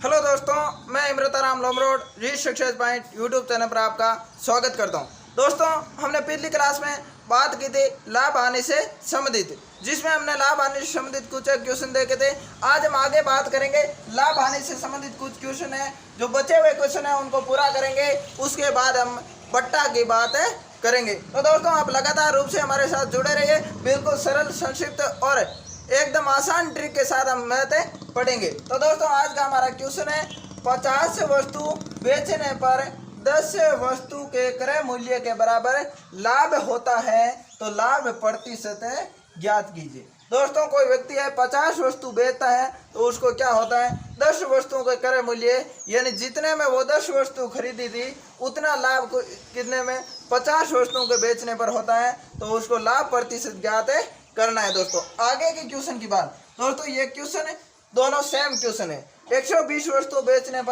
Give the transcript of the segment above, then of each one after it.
Hello दोस्तों, मैं Imrataram Lomrod reach success point YouTube channel पर आपका स्वागत करता हूं। दोस्तों, हमने पिछली क्लास में बात की थी लाभ हानि से संबंधित, जिसमें हमने लाभ हानि से संबंधित कुछ क्वेश्चन देखे थे। आज हम आगे बात करेंगे लाभ हानि से संबंधित कुछ क्वेश्चन है, जो बचे हुए क्वेश्चन है उनको पूरा करेंगे। उसके बाद हम बट्टा की बात करेंगे। तो दोस्तों, आप लगातार रूप से हमारे साथ जुड़े रहिए। बिल्कुल सरल, संक्षिप्त और एकदम आसान ट्रिक के साथ हम मैथ पढ़ेंगे। तो दोस्तों, आज का हमारा क्वेश्चन है 50 वस्तु बेचने पर 10 वस्तु के क्रय मूल्य के बराबर लाभ होता है, तो लाभ प्रतिशत ज्ञात कीजिए। दोस्तों, कोई व्यक्ति है 50 वस्तु बेचता है, तो उसको क्या होता है 10 वस्तुओं के क्रय मूल्य, यानी जितने में वो 10 वस्तु खरीदी थी उतना लाभ को कितने में 50 वस्तुओं के बेचने पर होता है, तो उसको लाभ प्रतिशत ज्ञात करना है। दोस्तों, आगे के क्वेश्चन की बात। दोस्तों, ये क्वेश्चन है, दोनों सेम क्वेश्चन है। 120 वस्तु बेचने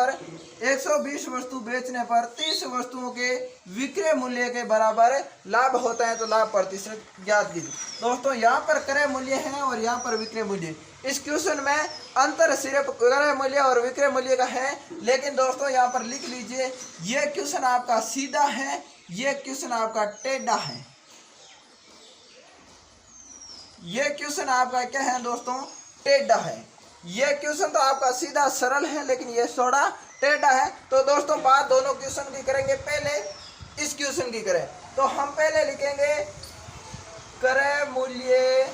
पर 30 वस्तुओं के विक्रय मूल्य के बराबर लाभ होता है, तो लाभ प्रतिशत ज्ञात कीजिए। दोस्तों, यहाँ पर क्रय मूल्य है और यहाँ पर विक्रय मूल्य। इस क्वेश्चन में अंतर सिर्फ क्रय मूल्य और विक्रय मूल्य का है, लेकिन दोस्तों यहाँ पर लिख लीजिए, ये क्वेश्चन आपका सीधा है, ये क्वेश्चन आपका टेढ़ा है। ये क्वेश्चन आपका क्या है दोस्तों, टेढ़ा है। ये क्वेश्चन तो आपका सीधा सरल है, लेकिन ये थोड़ा टेढ़ा है। तो दोस्तों, बात दोनों क्वेश्चन की करेंगे। पहले इस क्वेश्चन की करें तो हम पहले लिखेंगे क्रय मूल्य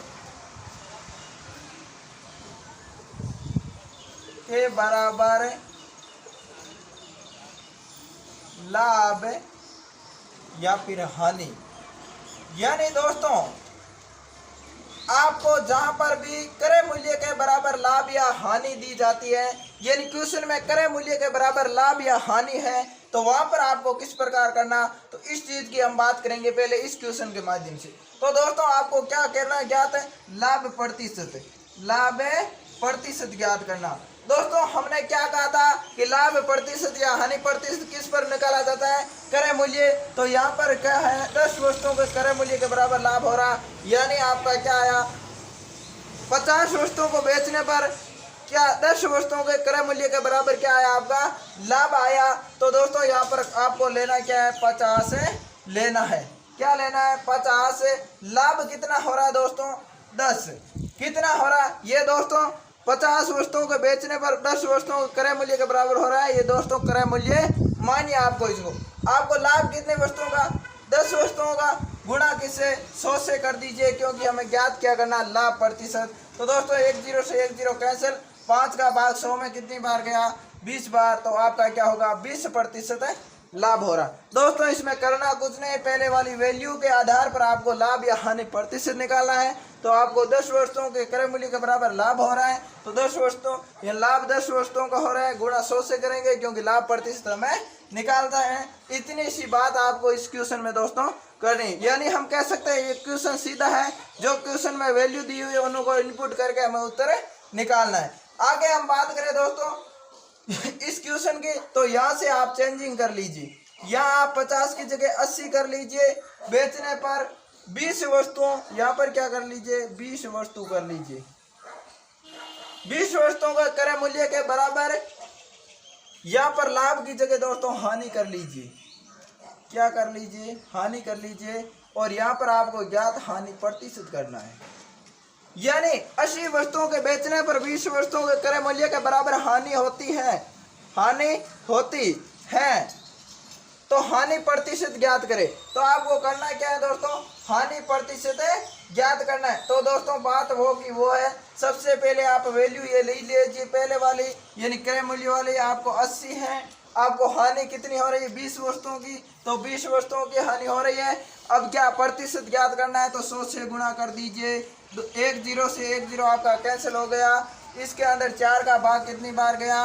के बराबर लाभ या फिर हानि। यानी दोस्तों, आपको जहां पर भी क्रय मूल्य के बराबर लाभ या हानि दी जाती है, यानी क्वेश्चन में क्रय मूल्य के बराबर लाभ या हानि है, तो वहां पर आपको किस प्रकार करना, तो इस चीज की हम बात करेंगे पहले इस क्वेश्चन के माध्यम से। तो दोस्तों, आपको क्या करना ज्ञात है, लाभ प्रतिशत ज्ञात करना। दोस्तों, हमने क्या कहा था कि लाभ प्रतिशत या हानि प्रतिशत किस पर निकाला जाता है, क्रय मूल्य। तो यहाँ पर क्या है, 10 वस्तुओं के क्रय मूल्य के बराबर लाभ हो रहा, यानी आपका क्या आया 50 वस्तुओं को बेचने पर क्या 10 वस्तुओं के क्रय मूल्य के बराबर क्या आया, आपका लाभ आया। तो दोस्तों, यहाँ पर आपको लेना क्या है, 50 लेना है। क्या लेना है, 50। लाभ कितना हो रहा है दोस्तों, 10। कितना हो रहा है ये दोस्तों, 50 वस्तुओं को बेचने पर 10 वस्तुओं के क्रय मूल्य के बराबर हो रहा है। ये दोस्तों क्रय मूल्य मानिए आपको, इसको आपको लाभ कितने वस्तुओं का, 10 वस्तुओं का, गुणा किससे 100 से कर दीजिए, क्योंकि हमें ज्ञात क्या करना, लाभ प्रतिशत। तो दोस्तों, 1 0 से 1 0 कैंसिल, 5 का भाग 100 में कितनी बार गया, 20 बार, तो आपका क्या होगा 20% लाभ हो रहा। दोस्तों, इसमें करना कुछ नहीं, पहले वाली वैल्यू के आधार पर आपको लाभ या हानि प्रतिशत निकालना है। तो आपको 10 वस्तुओं के क्रय मूल्य के बराबर लाभ हो रहा है, तो 10 वस्तुओं, ये लाभ 10 वस्तुओं का हो रहा है, गुणा 100 से करेंगे, क्योंकि लाभ प्रतिशत हमें निकालता है। इतनी सी बात आपको इस क्वेश्चन में दोस्तों करनी, यानी हम कह सकते हैं ये क्वेश्चन सीधा है। जो क्वेश्चन में वैल्यू दी हुई है उनको इनपुट करके हमें उत्तर निकालना है। आगे हम बात करें दोस्तों इस क्वेश्चन की, तो यहाँ से आप चेंजिंग कर लीजिए। यहाँ आप 50 की जगह 80 कर लीजिए। बेचने पर 20 वस्तुओं, यहाँ पर क्या कर लीजिए, 20 वस्तु कर लीजिए। 20 वस्तुओं का क्रय मूल्य के बराबर, यहाँ पर लाभ की जगह दोस्तों हानि कर लीजिए। क्या कर लीजिए, हानि कर लीजिए। और यहाँ पर आपको ज्ञात हानि प्रतिशत करना है, यानी 80 वस्तुओं के बेचने पर 20 वस्तुओं के क्रय मूल्य के बराबर हानि होती है, तो हानि प्रतिशत ज्ञात करें। तो आपको करना क्या है दोस्तों, हानि प्रतिशत ज्ञात करना है। तो दोस्तों, बात वो है, सबसे पहले आप वैल्यू ये ले लीजिए, पहले वाली यानी क्रय मूल्य वाली आपको 80 है। आपको हानि कितनी हो रही है, 20 वस्तुओं की, तो 20 वस्तुओं की हानि हो रही है। अब क्या प्रतिशत ज्ञात करना है, तो 100 से गुणा कर दीजिए। 1 0 से 1 0 आपका कैंसिल हो गया। इसके अंदर 4 का भाग कितनी बार गया,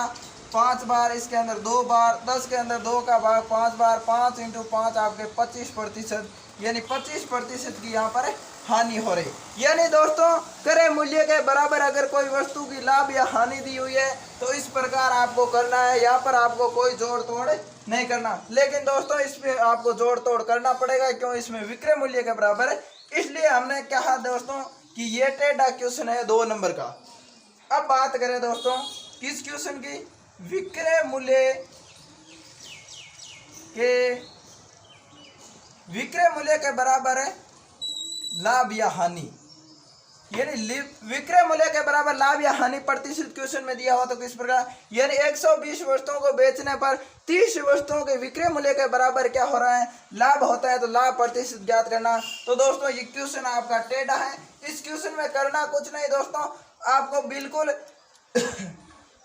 5 बार। इसके अंदर 2 बार, 10 के अंदर 2 का भाग 5 बार, 5 × 5 आपके 25%, यानी 25% की यहाँ पर हानि हो रही। यानी दोस्तों, क्रय मूल्य के बराबर अगर कोई वस्तु की लाभ या हानि दी हुई है, तो इस प्रकार आपको करना है। यहाँ पर आपको कोई जोड़ तोड़ नहीं करना, लेकिन दोस्तों इसमें आपको जोड़ तोड़ करना पड़ेगा, क्यों, इसमें विक्रय मूल्य के बराबर है। इसलिए हमने कहा दोस्तों कि ये टेढ़ा क्वेश्चन है 2 नंबर का। अब बात करें दोस्तों किस क्वेश्चन की, विक्रय मूल्य के बराबर है लाभ या हानि, यानी विक्रय मूल्य के बराबर लाभ या हानि प्रतिशत क्वेश्चन में दिया हुआ तो किस प्रकार, यानी 120 वस्तुओं को बेचने पर 30 वस्तुओं के विक्रय मूल्य के बराबर क्या हो रहा है, लाभ होता है, तो लाभ प्रतिशत ज्ञात करना। तो दोस्तों ये क्वेश्चन आपका टेढ़ा है। इस क्वेश्चन में करना कुछ नहीं दोस्तों, आपको बिल्कुल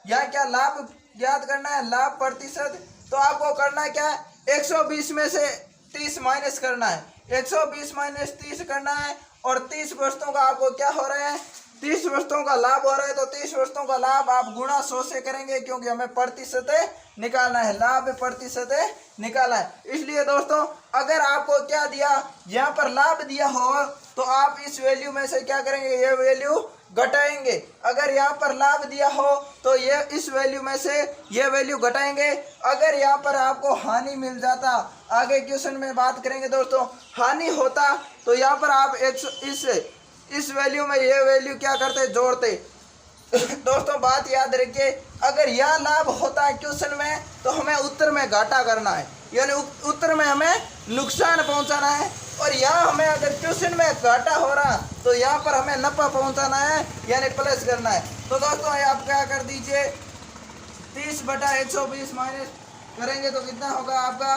यहाँ क्या लाभ ज्ञात करना है, लाभ प्रतिशत। तो आपको करना क्या है, 120 में से 30 माइनस करना है, 120 माइनस 30 करना है, और 30 वस्तुओं का आपको क्या हो रहा है, 30 वस्तुओं का लाभ हो रहा है, तो 30 वस्तुओं का लाभ आप गुणा 100 से करेंगे, क्योंकि हमें प्रतिशत निकालना है, लाभ प्रतिशत निकालना है। इसलिए दोस्तों अगर आपको क्या दिया, यहाँ पर लाभ दिया हो तो आप इस वैल्यू में से क्या करेंगे, ये वैल्यू घटाएंगे। अगर यहाँ पर लाभ दिया हो तो ये इस वैल्यू में से ये वैल्यू घटाएंगे। अगर यहाँ पर आपको हानि मिल जाता, आगे क्वेश्चन में बात करेंगे दोस्तों, हानि होता तो यहाँ पर आप इस वैल्यू में ये वैल्यू क्या करते, जोड़ते। दोस्तों बात याद रखिए, अगर यह लाभ होता है क्वेश्चन में तो हमें उत्तर में घाटा करना है, यानी उत्तर में हमें नुकसान पहुंचाना है, और यहाँ हमें अगर क्वेश्चन में घाटा हो रहा तो यहाँ पर हमें नफा पहुंचाना है, यानी प्लस करना है। तो दोस्तों आप क्या कर दीजिए, 30/120 माइनस करेंगे तो कितना होगा आपका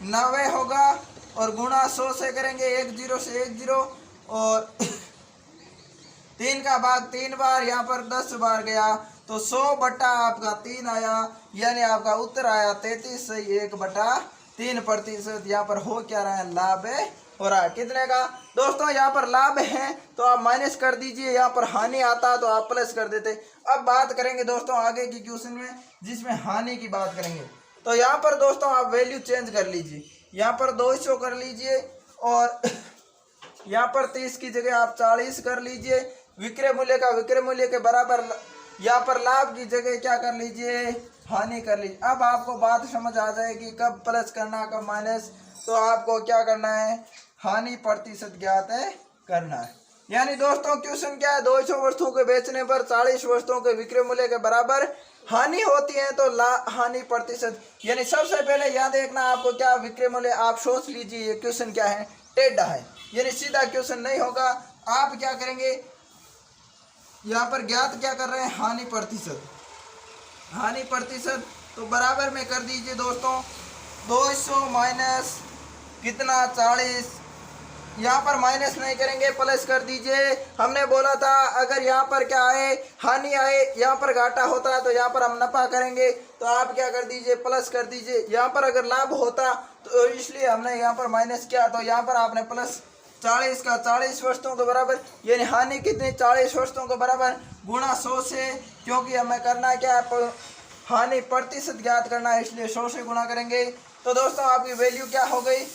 90 होगा, और गुणा 100 से करेंगे, 10 से 10, और 3 का भाग 3 बार, यहाँ पर 10 बार गया तो 100 आपका 3 आया, यानी आपका उत्तर आया 33 से 1/3%। यहाँ पर हो क्या रहा है, लाभ हो रहा है, कितने का दोस्तों, यहाँ पर लाभ है तो आप माइनस कर दीजिए, यहाँ पर हानि आता तो आप प्लस कर देते। अब बात करेंगे दोस्तों आगे की क्वेश्चन में, जिसमें हानि की बात करेंगे। तो यहाँ पर दोस्तों आप वैल्यू चेंज कर लीजिए, यहाँ पर 200 कर लीजिए, और यहाँ पर 30 की जगह आप 40 कर लीजिए। विक्रय मूल्य का विक्रय मूल्य के बराबर, यहाँ पर लाभ की जगह क्या कर लीजिए, हानि कर लीजिए। अब आपको बात समझ आ जाएगी कब प्लस करना कब माइनस। तो आपको क्या करना है, हानि प्रतिशत ज्ञात करना है। यानी दोस्तों क्वेश्चन क्या है, 200 वस्तुओं के बेचने पर 40 वस्तुओं के विक्रय मूल्य के बराबर हानि होती है, तो हानि प्रतिशत। यानी सबसे पहले याद देखना आपको क्या विक्रय मूल्य, आप सोच लीजिए ये क्वेश्चन क्या है, टेढ़ा है, यानी सीधा क्वेश्चन नहीं होगा। आप क्या करेंगे, यहाँ पर ज्ञात क्या कर रहे हैं, हानि प्रतिशत। हानि प्रतिशत तो बराबर में कर दीजिए दोस्तों, 200 माइनस कितना 40, यहाँ पर माइनस नहीं करेंगे, प्लस कर दीजिए। हमने बोला था अगर यहाँ पर क्या आए, हानि आए, यहाँ पर घाटा होता है तो यहाँ पर हम नफा करेंगे, तो आप क्या कर दीजिए, प्लस कर दीजिए। यहाँ पर अगर लाभ होता तो इसलिए हमने यहाँ पर माइनस किया, तो यहाँ पर आपने प्लस 40 का 40 वस्तुओं के बराबर, यानी हानि कितनी 40 वस्तुओं के बराबर, गुणा 100 से, क्योंकि हमें करना क्या है, हानि प्रतिशत ज्ञात करना है, इसलिए 100 से गुणा करेंगे। तो दोस्तों आपकी वैल्यू क्या हो गई,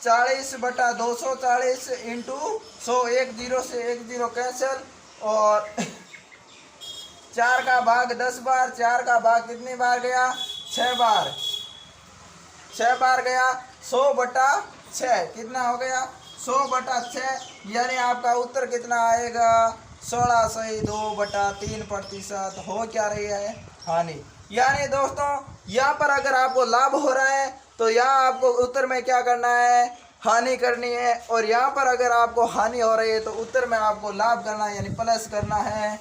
40/240 इंटू 100, 10 से 10 कैंसिल, और 4 का भाग 10 बार, 4 का भाग कितनी बार गया, 6 बार, 6 बार गया, 100/6 कितना हो गया, 100/6, यानी आपका उत्तर कितना आएगा, 16.2/3% हो क्या रही है, हानि। यानी दोस्तों यहाँ पर अगर आपको लाभ हो रहा है तो यहाँ आपको उत्तर में क्या करना है, हानि करनी है, और यहाँ पर अगर आपको हानि हो रही है तो उत्तर में आपको लाभ करना है, यानी प्लस करना है।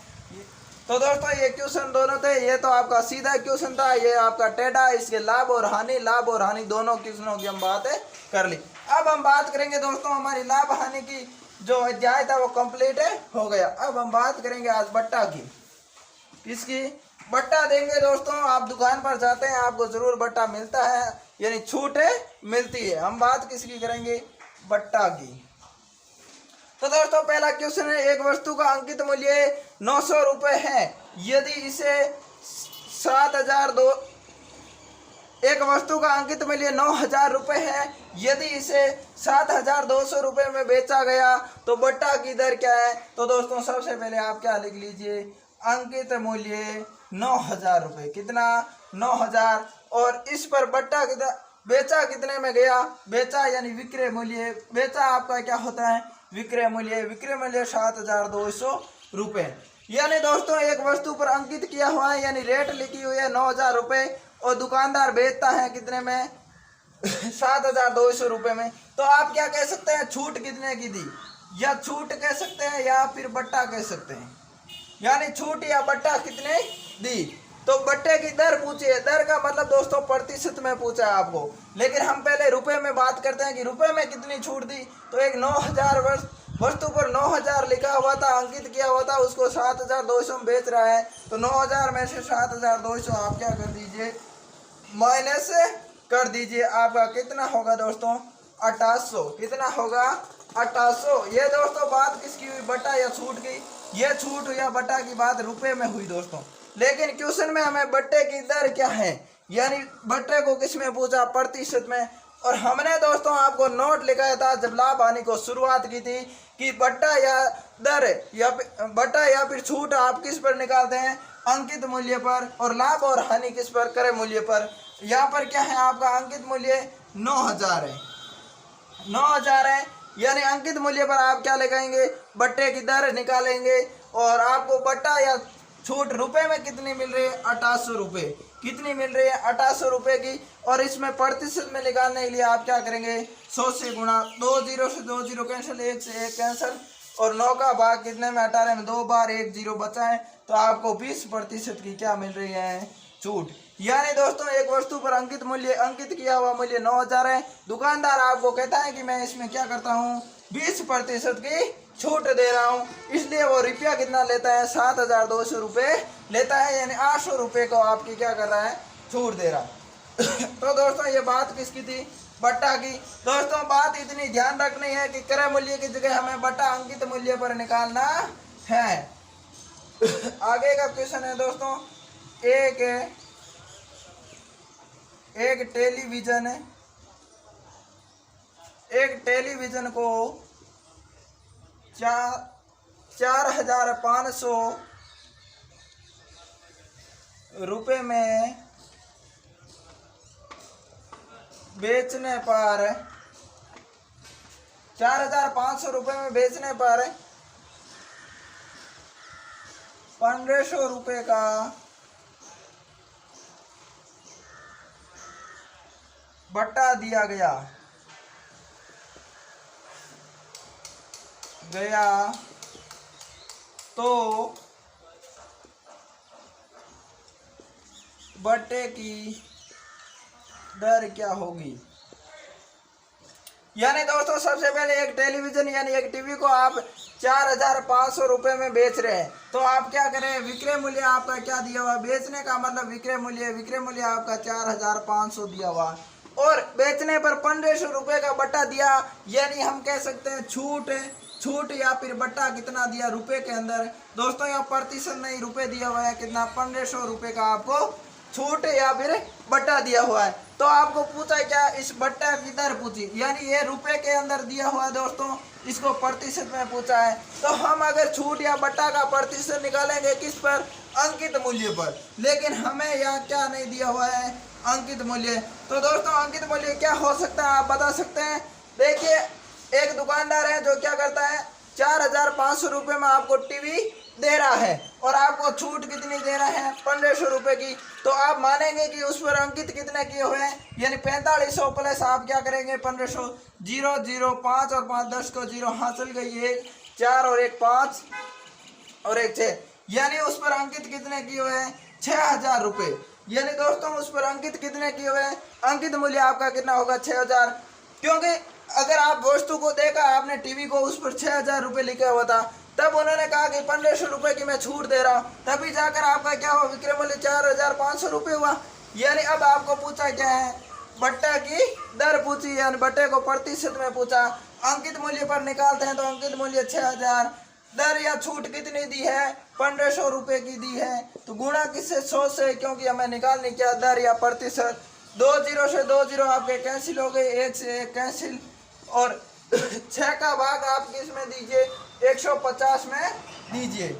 तो दोस्तों ये क्वेश्चन दोनों थे, ये तो आपका सीधा क्वेश्चन था, ये आपका टेढ़ा, इसके लाभ और हानि दोनों क्वेश्चनों की हम बात कर ली। अब हम बात करेंगे दोस्तों, हमारी लाभ हानि की जो अध्याय था वो कंप्लीट हो गया। अब हम बात करेंगे आज बट्टा की, इसकी बट्टा देंगे दोस्तों। आप दुकान पर जाते हैं आपको जरूर बट्टा मिलता है, यानी छूट मिलती है। हम बात किसकी करेंगे, बट्टा की। तो दोस्तों पहला क्वेश्चन है, एक वस्तु का अंकित मूल्य 900 रुपये है, यदि इसे 7002, एक वस्तु का अंकित मूल्य 9000 रुपये है, यदि इसे 7200 रुपये में बेचा गया तो बट्टा की दर क्या है। तो दोस्तों सबसे पहले आप क्या लिख लीजिए, अंकित मूल्य 9000 रुपये, कितना 9000, और इस पर बट्टा कितना, बेचा कितने में गया, बेचा यानी विक्रय मूल्य, बेचा आपका क्या होता है, विक्रय मूल्य 7200 रुपये। यानी दोस्तों एक वस्तु पर अंकित किया हुआ है, यानी रेट लिखी हुई है 9,000 रुपये और दुकानदार बेचता है कितने में 7,200 रुपये में। तो आप क्या कह सकते हैं, छूट कितने की दी, या छूट कह सकते हैं या फिर बट्टा कह सकते हैं, यानी छूट या बट्टा कितने दी। तो बट्टे की दर पूछी है, दर का मतलब दोस्तों प्रतिशत में पूछा है आपको, लेकिन हम पहले रुपए में बात करते हैं कि रुपए में कितनी छूट दी। तो एक 9,000 वस्तु पर 9,000 लिखा हुआ था, अंकित किया हुआ था, उसको 7,200 में बेच रहा है। तो 9,000 में से 7,200 आप क्या कर दीजिए, माइनस कर दीजिए। आपका कितना होगा दोस्तों, 8,800। कितना होगा, 8,800। ये दोस्तों बात किसकी हुई, बट्टा या छूट की। ये छूट या बट्टा की बात रुपए में हुई दोस्तों, लेकिन क्वेश्चन में हमें बट्टे की दर क्या है, यानी बट्टे को किस में पूछा, प्रतिशत में। और हमने दोस्तों आपको नोट लिखाया था जब लाभ हानि को शुरुआत की थी कि बट्टा या दर या बट्टा या फिर छूट आप किस पर निकालते हैं, अंकित मूल्य पर, और लाभ और हानि किस पर, क्रय मूल्य पर। यहाँ पर क्या है, आपका अंकित मूल्य 9,000 है, 9,000 है, यानी अंकित मूल्य पर आप क्या लगाएंगे, बट्टे की दर निकालेंगे, और आपको बट्टा या छूट रुपए में कितनी मिल रही है, 8,800 रुपये। कितनी मिल रही है, 8,800 रुपये की। और इसमें प्रतिशत में निकालने के लिए आप क्या करेंगे, 100 से गुणा, 2 0 से 2 0 कैंसिल, 1 से 1 कैंसिल, और 9 का भाग कितने में, 18 में 2 बार 1 0 बचा है। तो आपको 20% की क्या मिल रही है, छूट। यानी दोस्तों एक वस्तु पर अंकित किया हुआ मूल्य 9,000 है, दुकानदार आपको कहता है कि मैं इसमें क्या करता हूँ, 20% की छूट दे रहा हूँ, इसलिए वो रुपया कितना लेता है, 7,200 रुपये लेता है, यानी 800 रुपये को आपकी क्या कर रहा है, छूट दे रहा है। तो दोस्तों ये बात किसकी थी, बट्टा की। दोस्तों बात इतनी ध्यान रखनी है कि क्रय मूल्य की जगह हमें बट्टा अंकित मूल्य पर निकालना है। आगे का क्वेश्चन है दोस्तों, एक टेलीविजन को 4,500 रुपये में बेचने पर 4,500 रुपये में बेचने पर 1,500 रुपये का बट्टा दिया गया तो बट्टे की दर क्या होगी। यानी दोस्तों सबसे पहले एक टेलीविजन यानी एक टीवी को आप 4,500 रुपये में बेच रहे हैं, तो आप क्या करें, विक्रय मूल्य आपका क्या दिया हुआ, बेचने का मतलब विक्रय मूल्य आपका 4,500 दिया हुआ, और बेचने पर 1,500 रुपये का बट्टा दिया, यानी हम कह सकते हैं छूट या फिर बट्टा कितना दिया, रुपए के अंदर। दोस्तों यहाँ प्रतिशत नहीं, रुपए दिया हुआ है, कितना, 1,500 रुपये का आपको छूट या फिर बट्टा दिया हुआ है। तो आपको पूछा क्या, इस बट्टा की दर पूछी, यानी ये रुपए के अंदर दिया हुआ है दोस्तों, इसको प्रतिशत में पूछा है। तो हम अगर छूट या बट्टा का प्रतिशत निकालेंगे किस पर, अंकित मूल्य पर, लेकिन हमें यहाँ क्या नहीं दिया हुआ है, अंकित मूल्य। तो दोस्तों अंकित मूल्य क्या हो सकता है, आप बता सकते हैं। देखिए एक दुकानदार है जो क्या करता है, 4,500 रुपये में आपको टीवी दे रहा है, और आपको छूट कितनी दे रहा है, 1,500 रुपये की। तो आप मानेंगे कि उस पर अंकित कितने किए हुए हैं, यानी 4500 प्लस आप क्या करेंगे, 1,500, 0 0 5 और 5 10 को 0 हासिल गई, 1 4 और 1 5 और 1 6, यानी उस पर अंकित कितने किए हुए हैं, 6,000 रुपये। यानी दोस्तों उस पर अंकित कितने किए हुए हैं, अंकित मूल्य आपका कितना होगा, 6,000। क्योंकि अगर आप वस्तु को देखा आपने, टीवी को, उस पर 6,000 रुपये लिखा हुआ था, तब उन्होंने कहा कि 1,500 रुपये की मैं छूट दे रहा हूँ, तभी जाकर आपका क्या हुआ, विक्रय मूल्य 4,500 रुपये हुआ। यानी अब आपको पूछा क्या है, बट्टा की दर पूछी, यानी बट्टे को प्रतिशत में पूछा, अंकित मूल्य पर निकालते हैं तो अंकित मूल्य 6,000, दर या छूट कितनी दी है, 1,500 रुपये की दी है, तो गुणा किससे, 100 से, क्योंकि हमें निकालनी क्या, दर या प्रतिशत। 2 0 से 2 0 आपके कैंसिल हो गए, 1 से 1 कैंसिल, और 6 का भाग आप किस में दीजिए, 150 में दीजिए।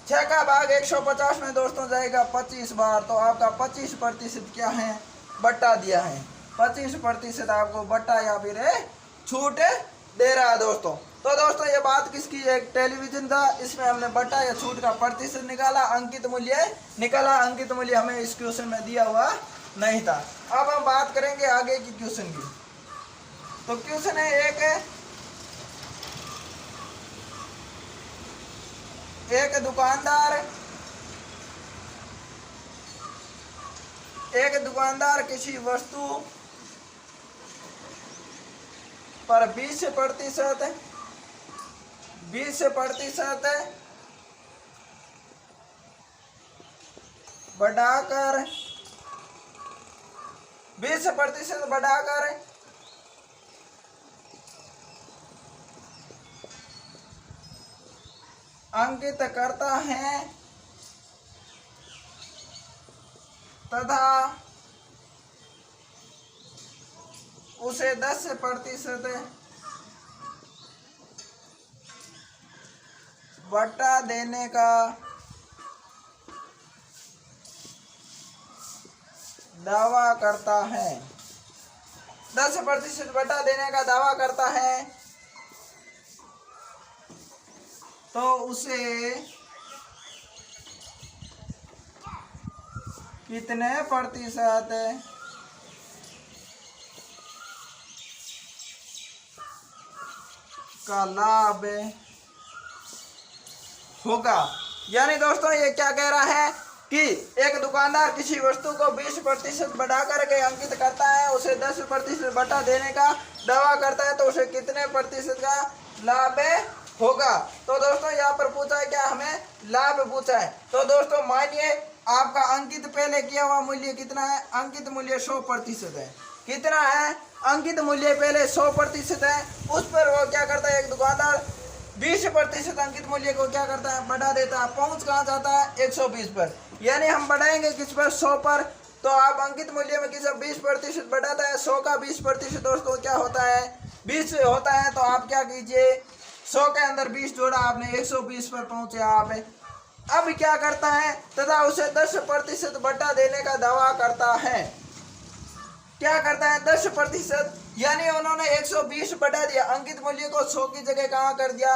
6 का भाग 150 में दोस्तों जाएगा 25 बार, तो आपका 25% क्या है, बट्टा दिया है, 25% आपको बट्टा या फिर छूट दे रहा है दोस्तों। तो दोस्तों ये बात किसकी, एक टेलीविजन था, इसमें हमने बटा या छूट का प्रतिशत निकाला, अंकित मूल्य निकाला। अंकित मूल्य हमें इस क्वेश्चन में दिया हुआ नहीं था। अब हम बात करेंगे आगे की क्वेश्चन की। तो क्वेश्चन है एक दुकानदार किसी वस्तु पर 20% बढ़ाकर 20% बढ़ाकर अंकित करता है तथा उसे 10% बटा देने का दावा करता है, 10% बटा देने का दावा करता है, तो उसे कितने प्रतिशत का लाभ होगा। यानी दोस्तों ये क्या कह रहा है कि एक दुकानदार किसी वस्तु को 20% बढ़ा करके अंकित करता है, उसे 10% बटा देने का दावा करता है, तो उसे कितने प्रतिशत का लाभ होगा। तो दोस्तों यहाँ पर पूछा है क्या, हमें लाभ पूछा है। तो दोस्तों मानिए आपका अंकित पहले किया हुआ मूल्य कितना है, अंकित मूल्य 100% है। कितना है, अंकित मूल्य पहले 100% है, उस पर वो क्या करता है, एक दुकानदार 20% अंकित मूल्य को क्या करता है, बढ़ा देता है। पहुंच कहाँ जाता है, 120 पर। यानी हम बढ़ाएंगे किस पर, 100 पर। तो आप अंकित मूल्य में किस 20% बढ़ाता है, 100 का 20% दोस्तों क्या होता है, 20 होता है। तो आप क्या कीजिए, 100 के अंदर 20 जोड़ा आपने, 120 पर पहुंचे आप। अब क्या करता है, तथा उसे 10% बटा देने का दावा करता है। क्या करता है, 10%। यानी उन्होंने 120 बढ़ा दिया, अंकित मूल्य को 100 की जगह कहाँ कर दिया,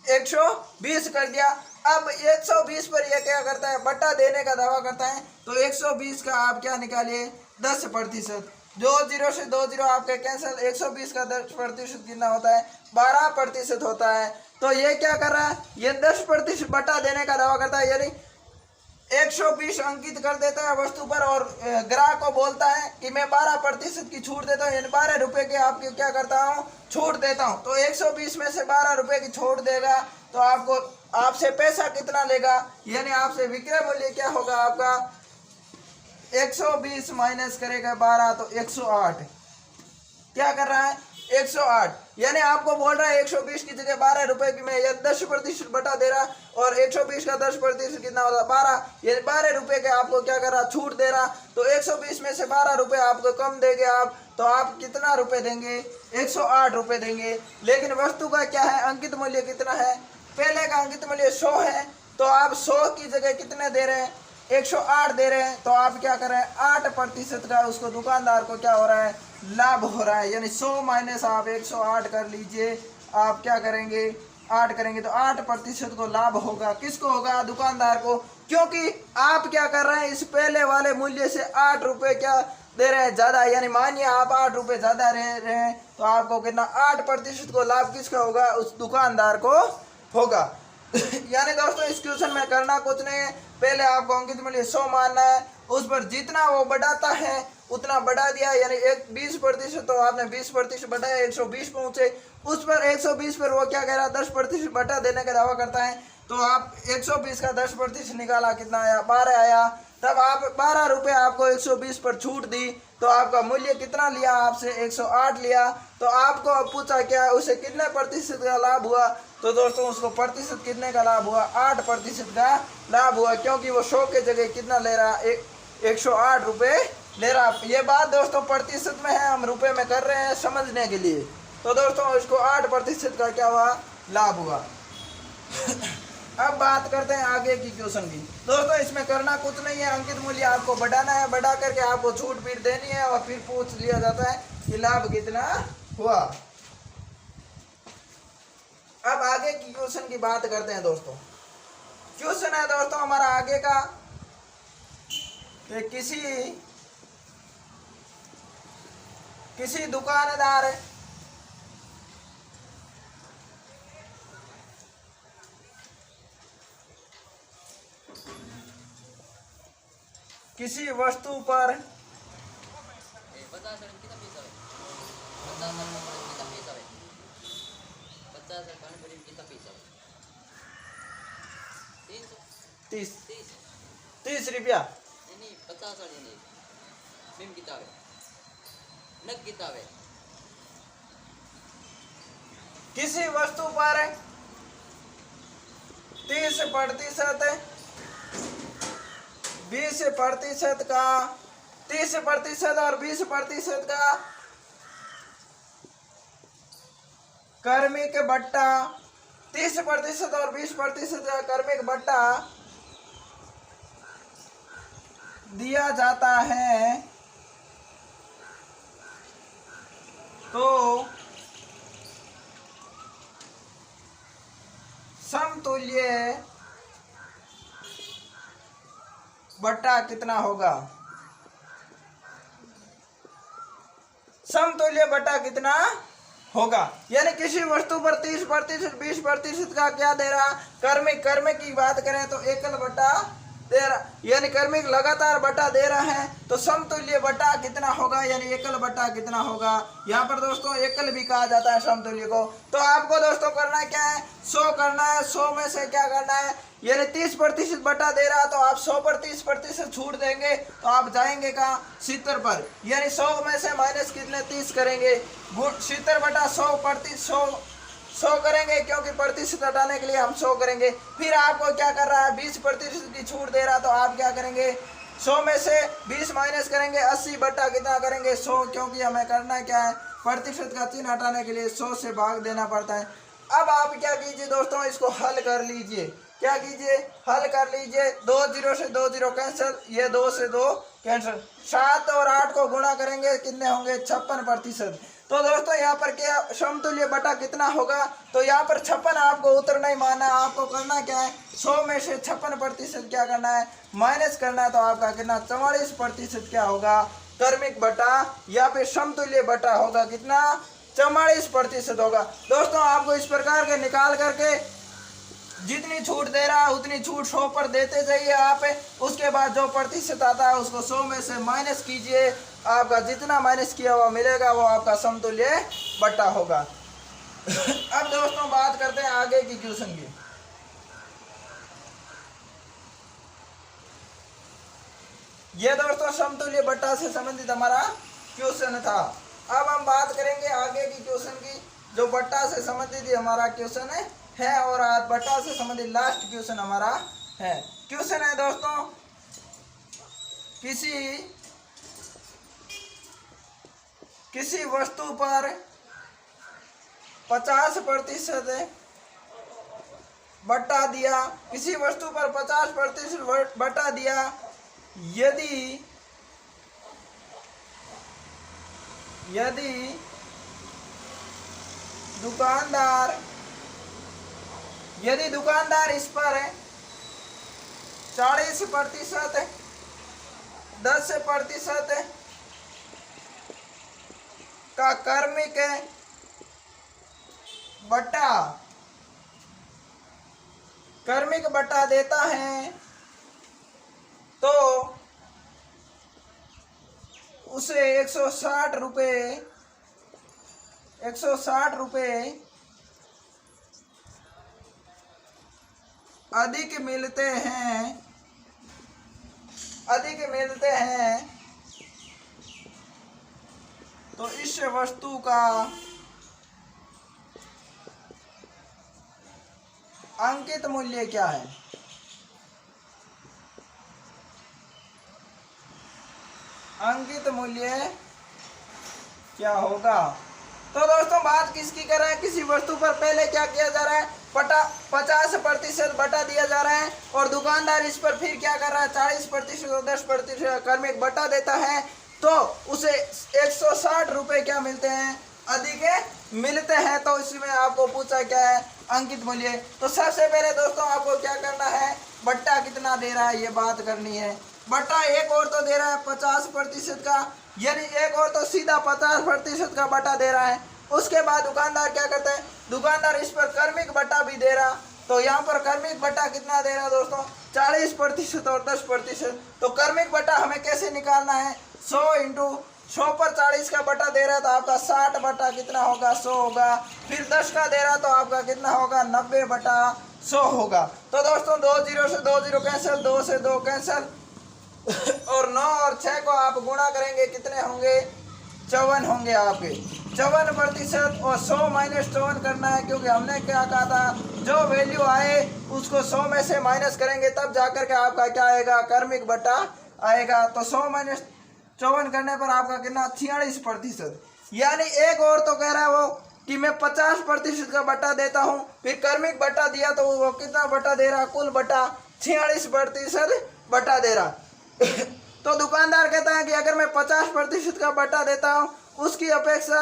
120 कर दिया। अब 120 पर यह क्या करता है, बटा देने का दावा करता है। तो 120 का आप क्या निकालिए, 10%। 2 0 से 2 0 आपके कैंसिल, 120 का 10% कितना होता है, 12% होता है। तो ये क्या कर रहा है, ये 10% बटा देने का दावा करता है। यानी 120 अंकित कर देता है वस्तु पर और ग्राहक को बोलता है कि मैं 12% की छूट देता हूँ, यानी 12 रुपए के आपके क्या करता हूँ, छूट देता हूँ। तो 120 में से 12 रुपए की छूट देगा, तो आपको आपसे पैसा कितना लेगा, यानी आपसे विक्रय मूल्य क्या होगा आपका, 120 माइनस करेगा 12, तो 108। क्या कर रहा है, 108। यानी आपको बोल रहा है 120 की जगह 12 रुपए की मैं 10% बटा दे रहा, और 120 का 10% कितना होता है, 12। ये 12 रुपए के आपको क्या कर रहा, छूट दे रहा। तो 120 में से 12 रुपए आपको कम देंगे आप, तो आप कितना रुपए देंगे, 108 रुपए देंगे। लेकिन वस्तु का क्या है, अंकित मूल्य कितना है, पहले का अंकित मूल्य 100 है, तो आप 100 की जगह कितने दे रहे हैं, 108 दे रहे हैं। तो आप क्या कर रहे हैं, 8% का उसको दुकानदार को क्या हो रहा है, लाभ हो रहा है। यानी 100 माइनस आप 108 कर लीजिए, आप क्या करेंगे, 8 करेंगे, तो 8% को लाभ होगा। किसको होगा, दुकानदार को, क्योंकि आप क्या कर रहे हैं, इस पहले वाले मूल्य से 8 रुपए क्या दे रहे हैं, ज्यादा। यानी मानिए आप 8 रुपए ज्यादा रह रहे हैं, तो आपको कितना, 8% को लाभ किसका होगा, उस दुकानदार को होगा। यानी दोस्तों इस क्वेश्चन में करना कुछ नहीं है, पहले आपको अंकित मूल्य 100 मानना है, उस पर जितना वो बढ़ाता है उतना बढ़ा दिया। यानी 20%, तो आपने 20% बढ़ाया, 120 पहुंचे, उस पर 120 पर वो क्या कह रहा है, 10% बटा देने का दावा करता है। तो आप 120 का 10% निकाला, कितना आया, 12 आया। तब आप 12 रुपये आपको 120 पर छूट दी, तो आपका मूल्य कितना लिया, आपसे 108 लिया। तो आपको अब पूछा क्या, उसे कितने प्रतिशत का लाभ हुआ, तो दोस्तों उसको प्रतिशत कितने का लाभ हुआ, 8% का लाभ हुआ, क्योंकि वो 100 के जगह कितना ले रहा, 108 रुपये ले रहा। ये बात दोस्तों प्रतिशत में है, हम रुपए में कर रहे हैं समझने के लिए। तो दोस्तों इसको 8% का क्या हुआ, लाभ हुआ। अब बात करते हैं आगे की क्वेश्चन की। दोस्तों इसमें करना कुछ नहीं है, अंकित मूल्य आपको बढ़ाना है, बढ़ा करके आपको छूट फिर देनी है, और फिर पूछ लिया जाता है कि लाभ कितना हुआ। आगे की क्वेश्चन की बात करते हैं दोस्तों। क्वेश्चन है दोस्तों हमारा आगे का कि किसी दुकानदार किसी वस्तु पर 30 रुपया किसी वस्तु पर 30% 20% का 30% और 20% का कर्मिक बट्टा 30% और 20% का कर्मिक बट्टा दिया जाता है तो समतुल्य बट्टा कितना होगा? समतुल्य बट्टा कितना होगा? यानी किसी वस्तु पर 30% 20% का क्या दे रहा, कर्मिक की बात करें तो एकल बट्टा दे रहा, यानी कर्मिक लगातार बट्टा दे रहा है तो समतुल्य बट्टा कितना होगा, यानी एकल बट्टा कितना होगा। यहाँ पर दोस्तों एकल भी कहा जाता है समतुल्य को। तो आपको दोस्तों करना क्या है, 100 करना है। 100 में से क्या करना है, यानी 30% बट्टा दे रहा तो आप 100 पर 30% छूट देंगे तो आप जाएंगे कहाँ, 70 पर। यानी 100 में से माइनस कितने 30 करेंगे, 70 बटा 100 करेंगे, क्योंकि प्रतिशत हटाने के लिए हम 100 करेंगे। फिर आपको क्या कर रहा है, 20% की छूट दे रहा तो आप क्या करेंगे, 100 में से 20 माइनस करेंगे, 80 बट्टा कितना करेंगे 100, क्योंकि हमें करना क्या है, प्रतिशत का चिन्ह हटाने के लिए 100 से भाग देना पड़ता है। अब आप क्या कीजिए दोस्तों, इसको हल कर लीजिए। क्या कीजिए, हल कर लीजिए। 2 0 से 2 0 कैंसिल, ये 2 से 2 कैंसिल। 7 और 8 को गुणा करेंगे, कितने होंगे, 56%। तो दोस्तों यहाँ पर क्या समतुल्य बटा कितना होगा, तो यहाँ पर 56 आपको उत्तर नहीं मानना है। आपको करना क्या है, 100 में से 56% क्या करना है, माइनस करना है। तो आपका कितना 44% क्या होगा, कर्मिक बटा या फिर समतुल्य बटा होगा, कितना 44% होगा। दोस्तों आपको इस प्रकार के निकाल करके जितनी छूट दे रहा है उतनी छूट 100 पर देते जाइए आप। उसके बाद जो प्रतिशत आता है उसको 100 में से माइनस कीजिए, आपका जितना माइनस किया हुआ मिलेगा वो आपका समतुल्य बट्टा होगा। अब दोस्तों बात करते हैं आगे की क्वेश्चन की। ये दोस्तों समतुल्य बट्टा से संबंधित हमारा क्वेश्चन था। अब हम बात करेंगे आगे की क्वेश्चन की, जो बट्टा से संबंधित हमारा क्वेश्चन है और आज बट्टा से संबंधित लास्ट क्वेश्चन हमारा है। क्वेश्चन है दोस्तों, किसी वस्तु पर 50% बट्टा दिया, किसी वस्तु पर 50% बट्टा दिया, यदि दुकानदार इस पर 40% 10% का कर्मिक बट्टा देता है तो उसे 160 रुपये अधिक मिलते हैं तो इस वस्तु का अंकित मूल्य क्या है। अंकित मूल्य क्या होगा। तो दोस्तों बात किसकी कर रहे हैं, किसी वस्तु पर पहले क्या किया जा रहा है, 50% बटा दिया जा रहा है और दुकानदार इस पर फिर क्या कर रहा है, 40% और 10% कर्मिक बटा देता है तो उसे 160 रुपये क्या मिलते हैं, अधिक मिलते हैं। तो इसमें आपको पूछा क्या है, अंकित मूल्य। तो सबसे पहले दोस्तों आपको क्या करना है, बट्टा कितना दे रहा है ये बात करनी है। बट्टा एक और तो दे रहा है 50% का, यानी एक और तो सीधा 50% का बट्टा दे रहा है। उसके बाद दुकानदार क्या करता है, दुकानदार इस पर कर्मिक बट्टा भी दे रहा। तो यहाँ पर कर्मिक बट्टा कितना दे रहा है दोस्तों, 40% और 10%। तो कर्मिक बट्टा हमें कैसे निकालना है, 100 इंटू 100 पर 40 का बट्टा दे रहा है तो आपका 60 बट्टा कितना होगा, 100 होगा। फिर 10 का दे रहा तो आपका कितना होगा, 90 बट्टा 100 होगा। तो दोस्तों 2 0 से 2 0 कैंसिल, 2 से 2 कैंसिल और 9 और 6 को आप गुणा करेंगे, कितने होंगे, 54 होंगे आपके। 54% और 100 माइनस 54 करना है, क्योंकि हमने क्या कहा था, जो वैल्यू आए उसको 100 में से माइनस करेंगे तब जाकर के आपका क्या आएगा, कर्मिक बट्टा आएगा। तो 100 माइनस 54 करने पर आपका कितना, 46%। यानी एक और तो कह रहा है वो कि मैं 50% का बट्टा देता हूँ, फिर कर्मिक बट्टा दिया तो वो कितना बट्टा दे रहा, कुल बट्टा 46% बट्टा दे रहा। तो दुकानदार कहता है कि अगर मैं 50% का बट्टा देता हूँ, उसकी अपेक्षा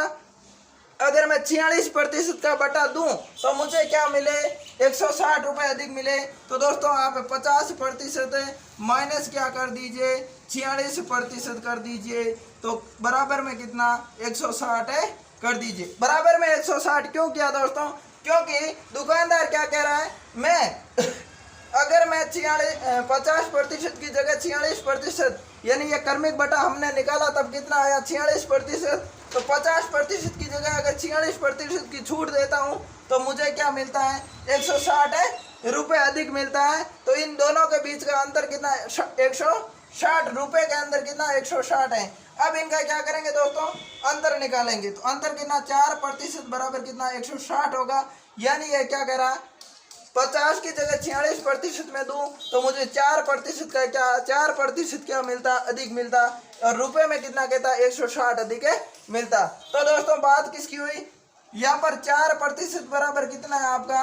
अगर मैं 46% का बट्टा दूं तो मुझे क्या मिले, 160 रुपये अधिक मिले। तो दोस्तों आप 50% माइनस क्या कर दीजिए, 46% कर दीजिए, तो बराबर में कितना, 160 है, कर दीजिए। बराबर में 160 क्यों किया दोस्तों, क्योंकि दुकानदार क्या कह रहा है, मैं अगर मैं 50% की जगह 46%, यानी ये कर्मिक बट्टा हमने निकाला तब कितना आया, 46%। तो 50% की जगह अगर 46% की छूट देता हूँ तो मुझे क्या मिलता है, 160 रुपये अधिक मिलता है। तो इन दोनों के बीच का अंतर कितना है, 160 रुपये के अंदर कितना, 160 है। अब इनका क्या करेंगे दोस्तों, अंतर निकालेंगे। तो अंतर कितना, 4% बराबर कितना, 160 होगा। यानी ये क्या कह रहा है, 50 की जगह 46% में दूं तो मुझे 4% का क्या, 4% क्या मिलता, अधिक मिलता। और रुपए में कितना कहता, 160 अधिक मिलता। तो दोस्तों बात किसकी हुई, यहाँ पर 4% बराबर कितना है आपका,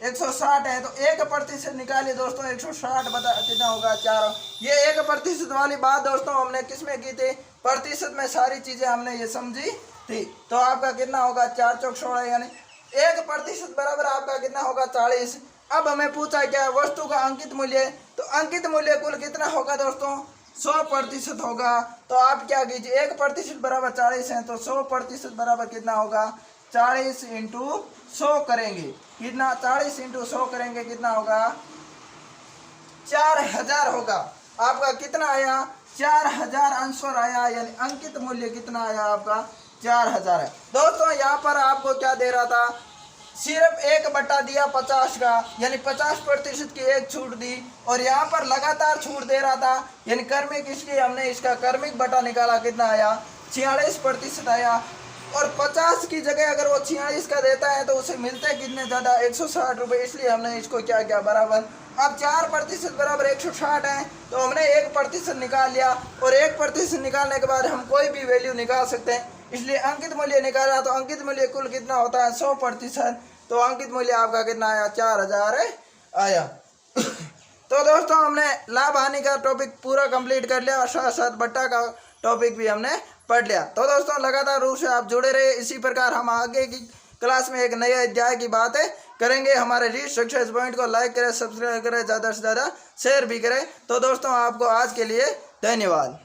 160 है। तो 1% निकालिए दोस्तों, 160 बता कितना होगा, 4। ये 1% वाली बात दोस्तों हमने किस में की थी, प्रतिशत में सारी चीजें हमने ये समझी थी। तो आपका कितना होगा, 4 चौक 16, यानी 1% बराबर आपका कितना होगा, 40। अब हमें पूछा क्या, वस्तु का अंकित मूल्य। तो अंकित मूल्य कुल कितना होगा दोस्तों, 100% होगा। तो आप क्या कीजिए, 1% बराबर 40 है, तो 100% बराबर कितना होगा, 40 इंटू 100 करेंगे, कितना, 40 इंटू 100 करेंगे, कितना होगा, 4000 होगा। आपका कितना आया, 4000 आंसर आया, यानी अंकित मूल्य कितना आया आपका, 4000 है। दोस्तों यहाँ पर आपको क्या दे रहा था, सिर्फ एक बट्टा दिया 50 का, यानी 50% की एक छूट दी, और यहाँ पर लगातार छूट दे रहा था, यानी कर्मिक, इसलिए हमने इसका कर्मिक बट्टा निकाला, कितना आया, 46% आया। और 50 की जगह अगर वो 46 का देता है तो उसे मिलते कितने ज़्यादा, 160 रुपये, इसलिए हमने इसको क्या किया, बराबर। अब 4% बराबर 160 है, तो हमने 1% निकाल लिया, और 1% निकालने के बाद हम कोई भी वैल्यू निकाल सकते हैं, इसलिए अंकित मूल्य निकाला। तो अंकित मूल्य कुल कितना होता है, 100%। तो अंकित मूल्य आपका कितना आया, 4000 आया। तो दोस्तों हमने लाभ हानि का टॉपिक पूरा कंप्लीट कर लिया, और साथ साथ बट्टा का टॉपिक भी हमने पढ़ लिया। तो दोस्तों लगातार रूप से आप जुड़े रहे, इसी प्रकार हम आगे की क्लास में एक नए अध्याय की बातें करेंगे। हमारे रीच सक्सेस पॉइंट को लाइक करें, सब्सक्राइब करें, ज़्यादा से ज़्यादा शेयर भी करें। तो दोस्तों आपको आज के लिए धन्यवाद।